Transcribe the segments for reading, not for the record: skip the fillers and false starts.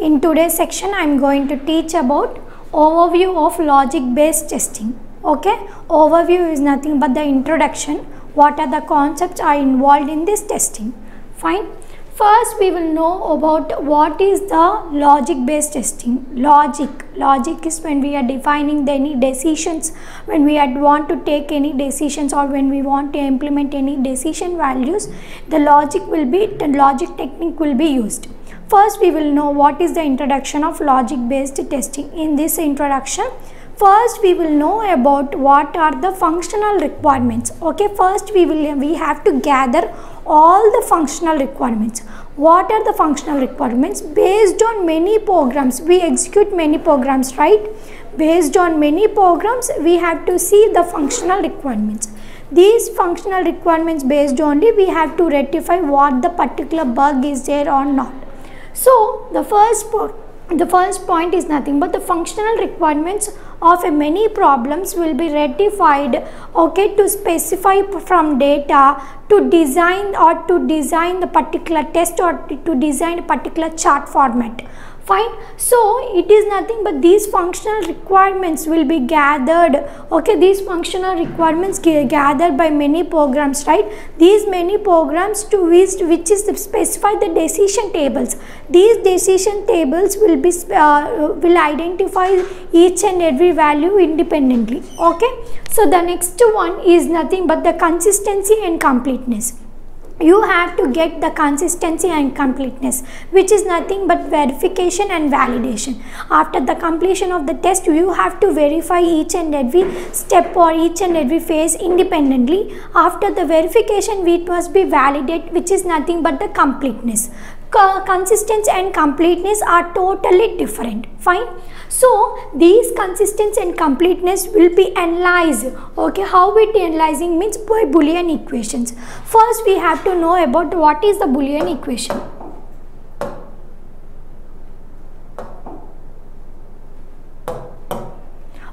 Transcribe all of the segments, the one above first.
In today's section, I am going to teach about overview of logic based testing. Okay, overview is nothing but the introduction. What are the concepts are involved in this testing? Fine. First, we will know about what is the logic based testing. Logic is when we are defining any decisions, when we want to take any decisions, or when we want to implement any decision values, the logic technique will be used. First, we will know what is the introduction of logic based testing. In this introduction, first we will know about what are the functional requirements. Okay, first we have to gather all the functional requirements. What are the functional requirements? Based on many programs, we execute many programs, right? Based on many programs, we have to see the functional requirements. These functional requirements based only we have to rectify what the particular bug is there or not. So the first point is nothing but the functional requirements of many problems will be rectified, okay, to specify from data, to design the particular test, or to design a particular chart format. Fine. So it is nothing but these functional requirements will be gathered. Okay, these functional requirements gathered by many programs, right? These many programs to which is to specify the decision tables. These decision tables will be will identify each and every value independently. Okay. So the next one is nothing but the consistency and completeness. You have to get the consistency and completeness, which is nothing but verification and validation. After the completion of the test, you have to verify each and every step or each and every phase independently. After the verification, it must be validated, which is nothing but the completeness. Consistency and completeness are totally different. Fine. So these consistency and completeness will be analyzed. Okay, how it analyzing means by Boolean equations. First, we have to know about what is the Boolean equation.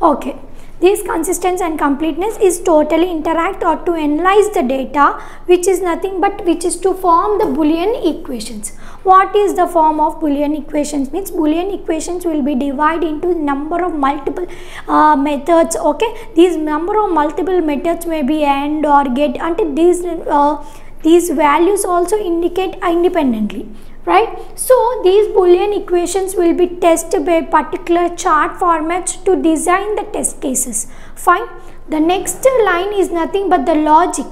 Okay. This consistency and completeness is totally interact or to analyze the data, which is nothing but which is to form the Boolean equations. What is the form of Boolean equations? Means Boolean equations will be divided into number of multiple methods. Okay, these number of multiple methods may be AND or GET, until these values also indicate independently. Right. So these Boolean equations will be tested by particular chart formats to design the test cases. Fine. The next line is nothing but the logic.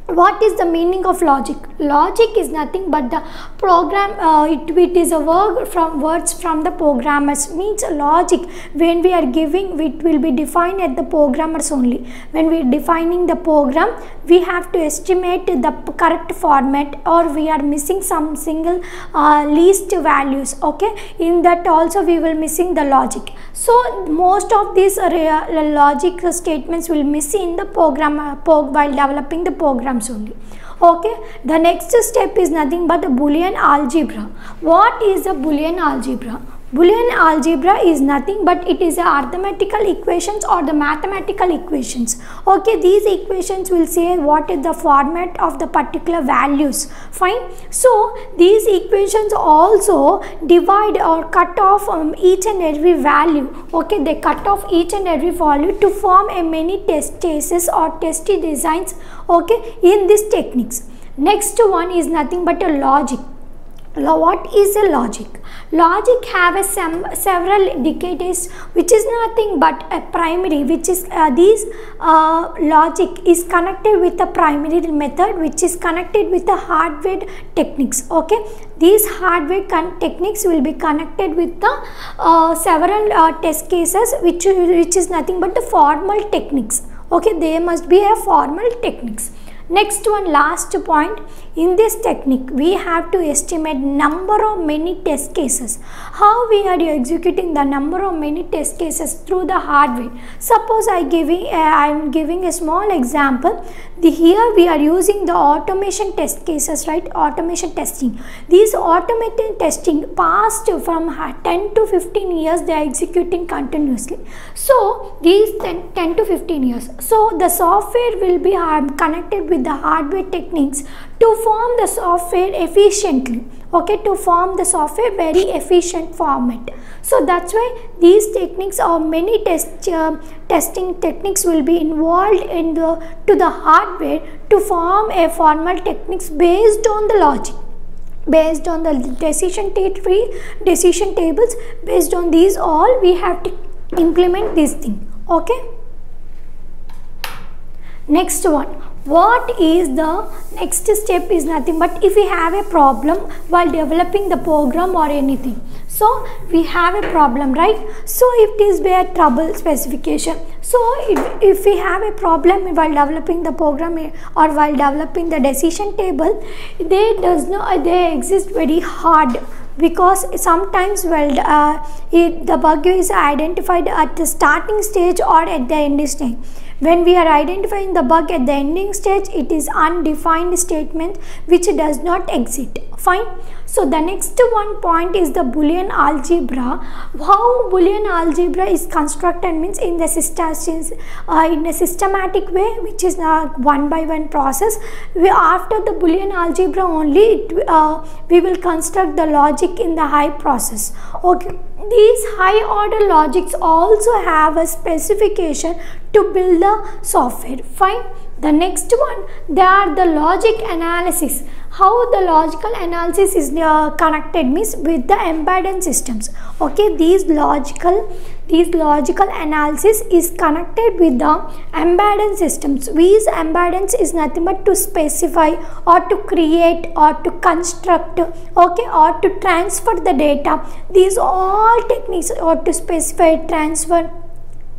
What is the meaning of logic? Logic is nothing but the program. It is a words from the programmers. Means logic. When we are giving, it will be defined at the programmers only. When we are defining the program, we have to estimate the correct format, or we are missing some single least values. Okay, in that also we will missing the logic. So most of these logic statements will miss in the program while developing the program only. Okay, the next step is nothing but the Boolean algebra. What is a Boolean algebra? Boolean algebra is nothing but it is a arithmetical equations or the mathematical equations. Okay, these equations will say what is the format of the particular values. Fine. So these equations also divide or cut off each and every value. Okay, they cut off each and every value to form a many test cases or testy designs. Okay, in these techniques. Next one is nothing but a logic. What is a logic? Logic have a several indicators, which is nothing but a primary, which is logic is connected with the primary method, which is connected with the hardware techniques. Okay, these hardware techniques will be connected with the several test cases, which is nothing but the formal techniques. Okay, they must be a formal techniques. Next one, last point, in this technique we have to estimate number of many test cases. How we are executing the number of many test cases through the hardware. Suppose I am giving a small example. Here we are using the automation test cases, right? Automation testing. These automated testing past from 10 to 15 years they are executing continuously. So these 10 to 15 years. So the software will be connected with with the hardware techniques to form the software efficiently, okay, to form the software very efficient format. So that's why these techniques or many testing techniques will be involved in the hardware to form a formal techniques based on the logic, based on the decision tables. Based on these all we have to implement this thing, okay. Next one, what is the next step is nothing but if we have a problem while developing the program or anything. So we have a problem, right? So if it is a trouble specification, so if we have a problem while developing the program or while developing the decision table, they exist very hard, because sometimes the bug is identified at the starting stage or at the ending stage. When we are identifying the bug at the ending stage, it is undefined statement which does not exist. Fine. So the next one point is the Boolean algebra. How Boolean algebra is constructed means in a systematic way, which is a one by one process. After the Boolean algebra only we will construct the logic in the high process. Okay. These high order logics also have a specification to build the software. Fine. The next one, they are the logic analysis. How the logical analysis is connected means with the embedded systems. Okay, these logical analysis is connected with the embedded systems. These embeddings is nothing but to specify or to create or to construct, okay, or to transfer the data. These all techniques, or to specify, transfer,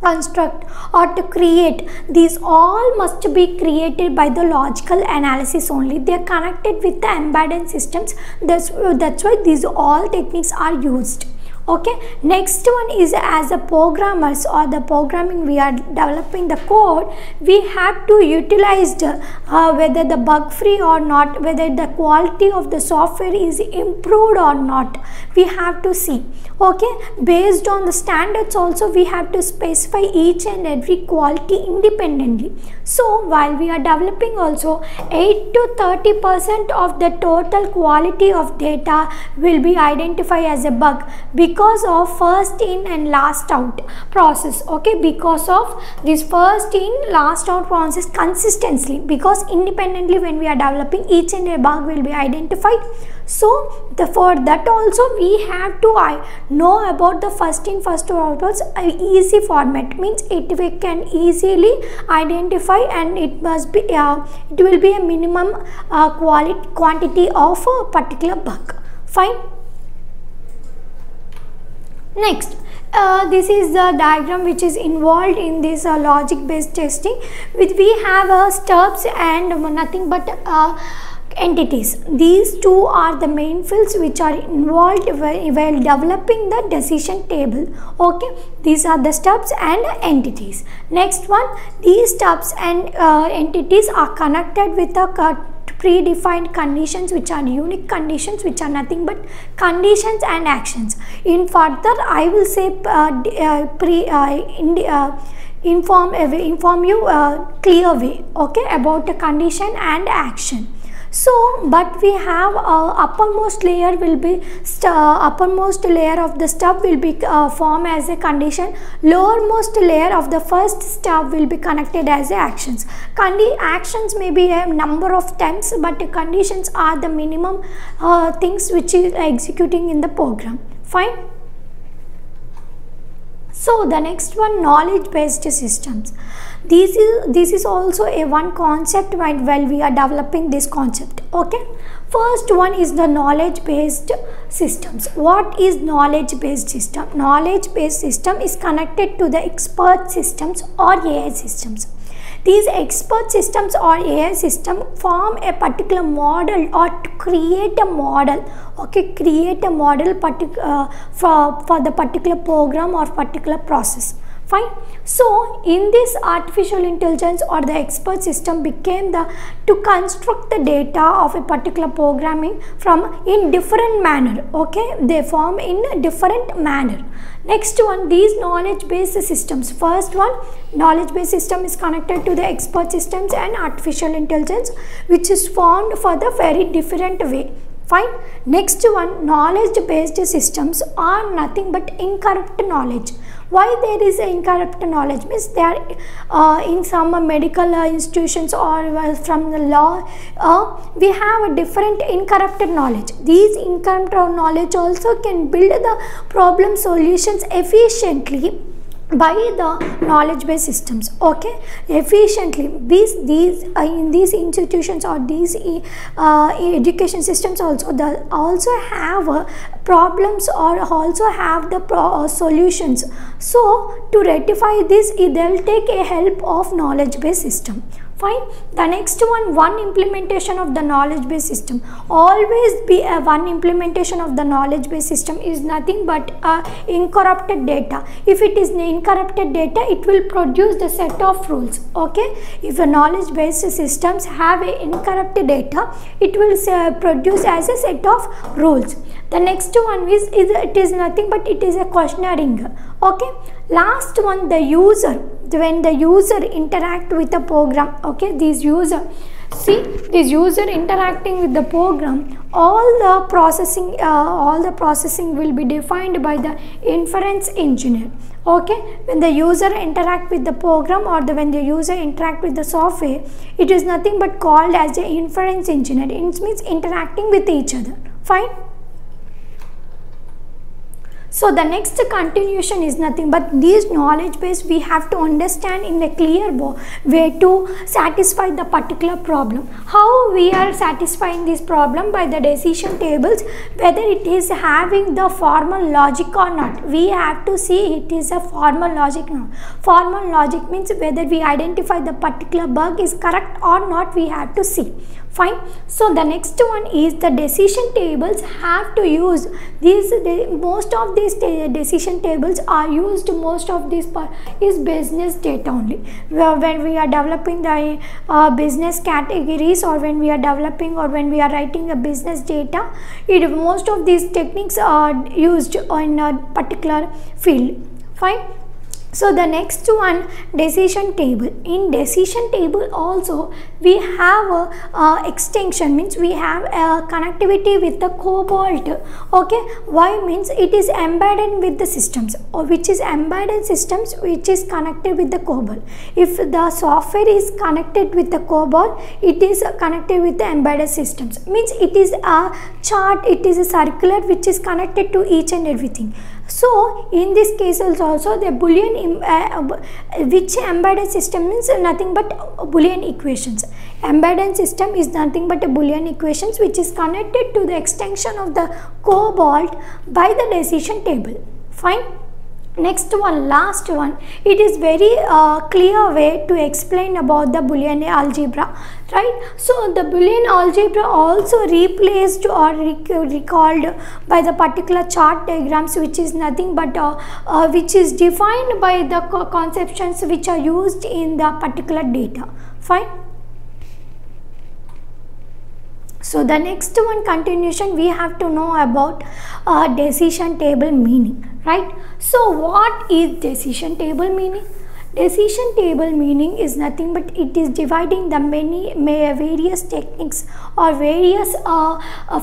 construct or to create, these all must be created by the logical analysis only. They are connected with the embedded systems. That's why these all techniques are used. Okay, next one is, as a programmers or the programming we are developing the code, we have to utilize whether the bug free or not, whether the quality of the software is improved or not, we have to see. Okay, based on the standards also we have to specify each and every quality independently. So while we are developing also, 8 to 30% of the total quality of data will be identified as a bug because of first in and last out process. Okay, because of this first in last out process consistently, because independently when we are developing, each and every bug will be identified. So for that also we have to know about the first in first out easy format, means we can easily identify, and it must be it will be a minimum quantity of a particular bug. Fine. Next, this is the diagram which is involved in this logic based testing. We have stubs and nothing but entities. These two are the main fields which are involved while developing the decision table. Okay, these are the stubs and entities. Next one, these stubs and entities are connected with a predefined conditions, which are unique conditions, which are nothing but conditions and actions. In further I will say inform you clear way, okay, about the condition and action. So but we have uppermost layer will be uppermost layer of the stub will be formed as a condition, lowermost layer of the first stub will be connected as a actions. Actions may be a number of times, but the conditions are the minimum things which is executing in the program. Fine. So the next one, knowledge based systems. This is also a one concept while we are developing this concept. Okay, first one is the knowledge based systems. What is knowledge based system? Knowledge based system is connected to the expert systems or AI systems. These expert systems or AI system form a particular model or to create a model. Okay, create a model for the particular program or particular process. Fine. So in this artificial intelligence or the expert system became the to construct the data of a particular programming from in different manner. Okay, they form in a different manner. Next one, these knowledge based systems. First one, knowledge based system is connected to the expert systems and artificial intelligence, which is formed for the very different way. Fine. Next one, knowledge based systems are nothing but incorrupt knowledge. Why there is a incorrupt knowledge? Means they are in some medical institutions or from the law, we have a different incorrupted knowledge. These incorrupt knowledge also can build the problem solutions efficiently by the knowledge based systems. Okay, efficiently these in these institutions or these education systems also have problems or also have the solutions. So to rectify this, they will take a help of knowledge based system. Fine. The next one implementation of the knowledge based system. Always be a one implementation of the knowledge based system is nothing but incorrupted data. If it is incorrupted data, it will produce the set of rules. Okay, if a knowledge based systems have a incorrupted data, it will produce as a set of rules. The next one is it is nothing but it is a questionnaire. Okay, last one, the user. When the user interact with the program, okay, this user interacting with the program, all the processing will be defined by the inference engineer. Okay, when the user interact with the program or when the user interact with the software, it is nothing but called as the inference engineer. It means interacting with each other. Fine. So the next continuation is nothing but these knowledge base we have to understand in a clear way to satisfy the particular problem. How we are satisfying this problem? By the decision tables, whether it is having the formal logic or not. We have to see it is a formal logic now. Formal logic means whether we identify the particular bug is correct or not, we have to see. Fine. So the next one is the decision tables have to use these. Most of these decision tables are used. Most of this is business data only. When we are developing the business categories, or when we are developing or when we are writing a business data, most of these techniques are used in a particular field. Fine. So the next one, decision table. In decision table also we have a extension, means we have a connectivity with the Cobalt. Okay, why? Means it is embedded with the systems, or which is embedded systems which is connected with the Cobalt. If the software is connected with the Cobalt, it is connected with the embedded systems. Means it is a chart, it is a circular which is connected to each and everything. So in this case also the Boolean which embedded system means nothing but Boolean equations. Embedded system is nothing but a Boolean equations which is connected to the extension of the Cobalt by the decision table. Fine. Next one, last one, it is very clear way to explain about the Boolean algebra, right? So the Boolean algebra also replaced or recalled by the particular chart diagrams, which is nothing but which is defined by the conceptions which are used in the particular data. Fine. So the next one continuation, we have to know about decision table meaning, right? So what is decision table meaning? Decision table meaning is nothing but it is dividing the various techniques or various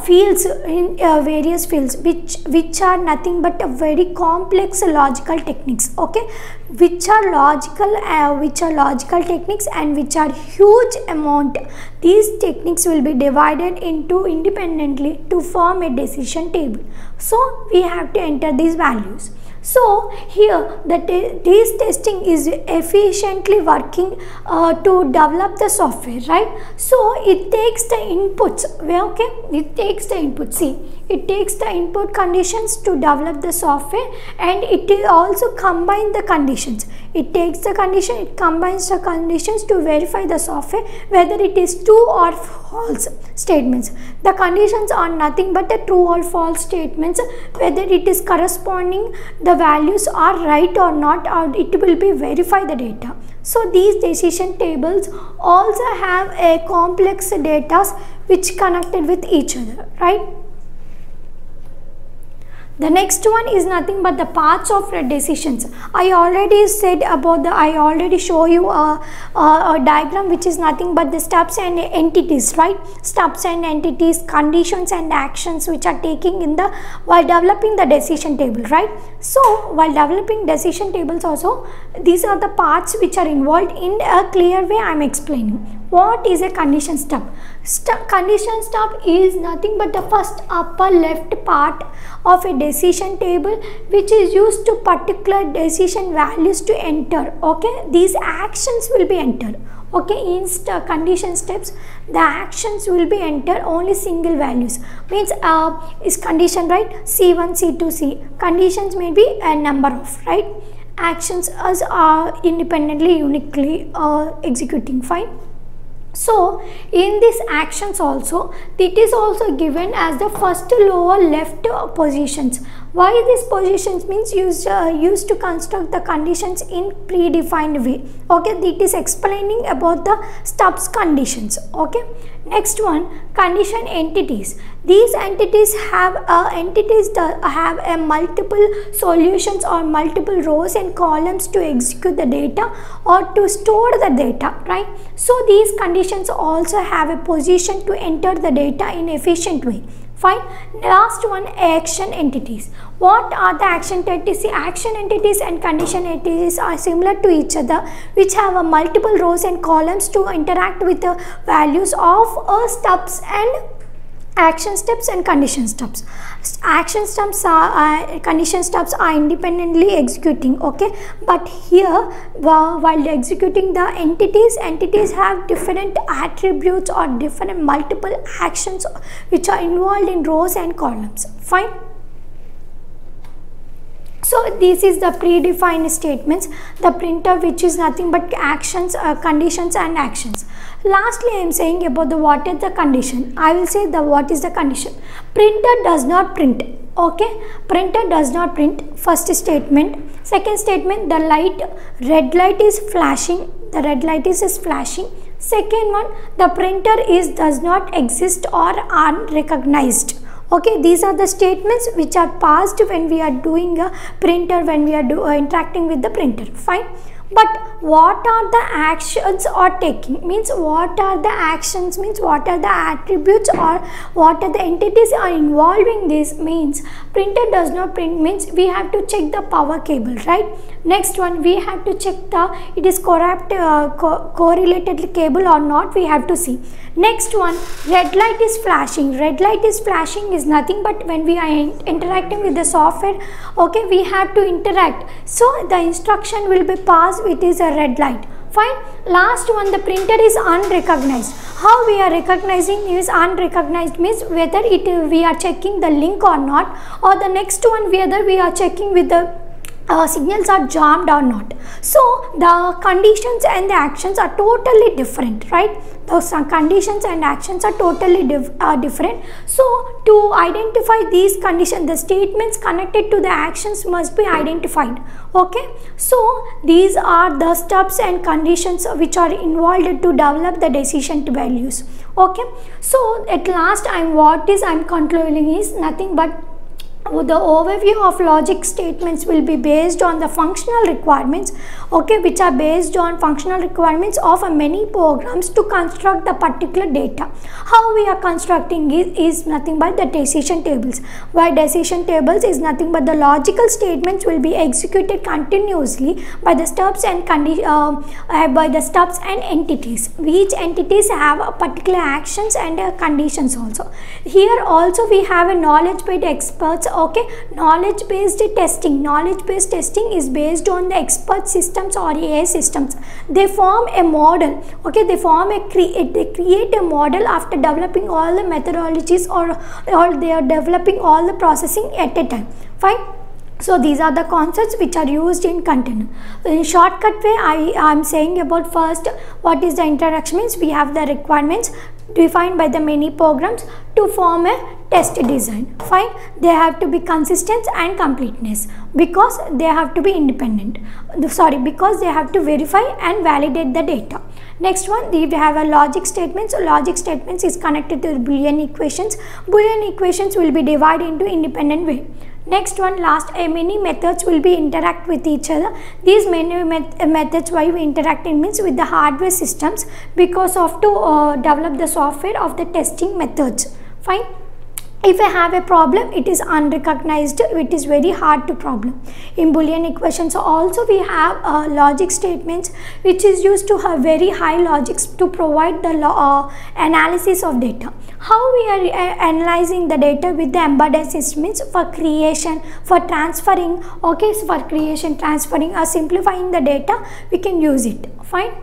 fields in various fields which are nothing but a very complex logical techniques. Okay, which are logical techniques and which are huge amount. These techniques will be divided into independently to form a decision table. So we have to enter these values. So here this testing is efficiently working to develop the software, right? So it takes the inputs. Okay, it takes the input. See, it takes the input conditions to develop the software, and it is also combine the conditions. It takes the condition, it combines the conditions to verify the software whether it is true or false statements. The conditions are nothing but the true or false statements, whether it is corresponding the values are right or not, or it will be verify the data. So these decision tables also have a complex data which connected with each other, right? The next one is nothing but the paths of decisions. I already said about I already show you a diagram which is nothing but the steps and entities, right? Steps and entities, conditions and actions which are taking in the while developing the decision table, right? So while developing decision tables also, these are the parts which are involved. In a clear way I am explaining. What is a condition step? Condition step is nothing but the first upper left part of a decision table which is used to particular decision values to enter. Okay, these actions will be entered. Okay, in condition steps the actions will be entered only single values, means is condition, right? C1, C2, C. Conditions may be a number of, right? Actions as are independently uniquely executing, fine. So in these actions also, it is also given as the first lower left positions. Why these positions? Means used to construct the conditions in predefined way. Okay, it is explaining about the stubs conditions. Okay, next one, condition entities. These entities have a multiple solutions or multiple rows and columns to execute the data or to store the data, right? So these conditions also have a position to enter the data in efficient way. Fine. Last one, action entities. What are the action entities? Action entities and condition entities are similar to each other, which have a multiple rows and columns to interact with the values of stubs and action steps and condition steps. Action steps are condition steps are independently executing. Okay, but here while executing the entities have different attributes or different multiple actions which are involved in rows and columns. Fine. So this is the predefined statements, the printer which is nothing but actions, conditions and actions. Lastly, I am saying about the what is the condition. I will say the what is the condition. Printer does not print. Okay, printer does not print. First statement. Second statement, the red light is flashing. The red light is flashing. Second one, the printer does not exist or unrecognized. Okay, these are the statements which are passed when we are doing a printer, when we are interacting with the printer. Fine. But what are the actions are taking? Means what are the actions? Means what are the attributes or what are the entities are involving this? Means printer does not print, means we have to check the power cable, right? Next one, we have to check it is correlated cable or not, we have to see. Next one, red light is flashing. Red light is flashing is nothing but when we are interacting with the software, okay, we have to interact. So the instruction will be passed, it is a red light. Fine. Last one, the printer is unrecognized. How we are recognizing is unrecognized means whether we are checking the link or not, or the next one whether we are checking with the signals are jammed or not. So the conditions and the actions are totally different, right? Those conditions and actions are totally different. So to identify these conditions, the statements connected to the actions must be identified. Okay, so these are the steps and conditions which are involved to develop the decision values. Okay, so at last I'm concluding is nothing but the overview of logic statements will be based on the functional requirements, okay, which are based on functional requirements of many programs to construct the particular data. How we are constructing is nothing but the decision tables. Why decision tables is nothing but the logical statements will be executed continuously by the steps and entities. Each entities have a particular actions and conditions also. Here also we have a knowledge-based experts. Okay, knowledge based testing is based on the expert systems or AI systems. They form a model. Okay, they create a model after developing all the methodologies or they are developing all the processing at a time. Fine. So these are the concepts which are used in container. In shortcut way, I am saying about first what is the introduction means we have the requirements. defined by the many programs to form a test design. Fine. They have to be consistent and completeness because they have to be independent. Because they have to verify and validate the data. Next one, we have a logic statements. Logic statements is connected to the Boolean equations. Boolean equations will be divided into independent way. Next one, last, many methods will be interact with each other. These many methods why we interacting means with the hardware systems because of to develop the software of the testing methods. Fine. If I have a problem, it is unrecognized, it is very hard to problem. In Boolean equations also we have logic statements which is used to have very high logics to provide the analysis of data. How we are analyzing the data with the embedded systems for creation, for transferring, okay, so for creation, transferring or simplifying the data, we can use it. Fine.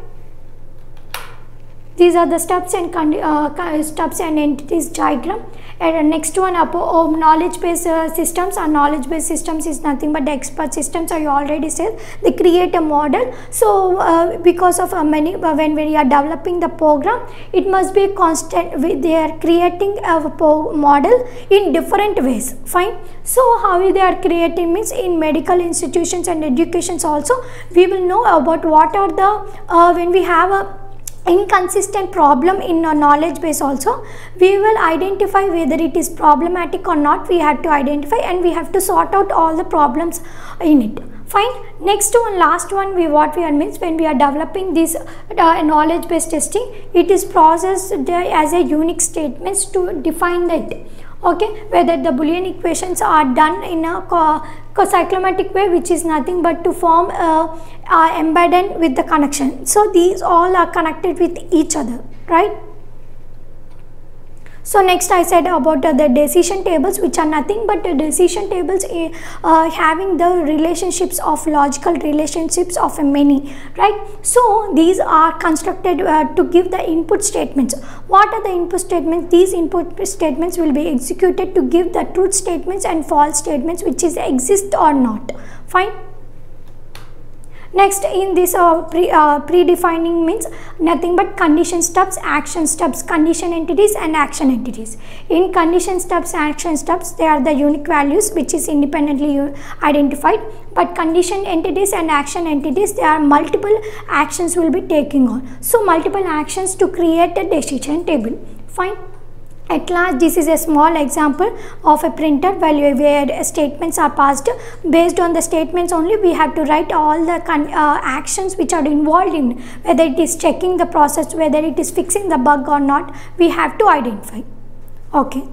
These are the steps and entities diagram. And next one, knowledge based systems. Or knowledge based systems is nothing but the expert systems. I already said they create a model. So because of many, when we are developing the program, it must be constant. They are creating a model in different ways. Fine. So how they are creating means in medical institutions and educations also we will know about what are the when we have a inconsistent problem in a knowledge base also, we will identify whether it is problematic or not. We have to identify and we have to sort out all the problems in it. Fine. Next one, last one, what we are means when we are developing this knowledge based testing, it is processed as a unique statements to define that. Okay, whether the Boolean equations are done in a cyclomatic way, which is nothing but to form embedded with the connection. So these all are connected with each other, right? So next I said about the decision tables, which are nothing but the decision tables having the relationships of logical relationships of many, right? So these are constructed to give the input statements. What are the input statements? These input statements will be executed to give the truth statements and false statements which is exist or not. Fine. Next, in this predefining means nothing but condition stubs, action stubs, condition entities and action entities. In condition stubs, action stubs, they are the unique values which is independently identified, but condition entities and action entities, there are multiple actions will be taking on. So multiple actions to create a decision table. Fine. At last, this is a small example of a printer where statements are passed. Based on the statements only, we have to write all the actions which are involved in, whether it is checking the process, whether it is fixing the bug or not, we have to identify. Okay.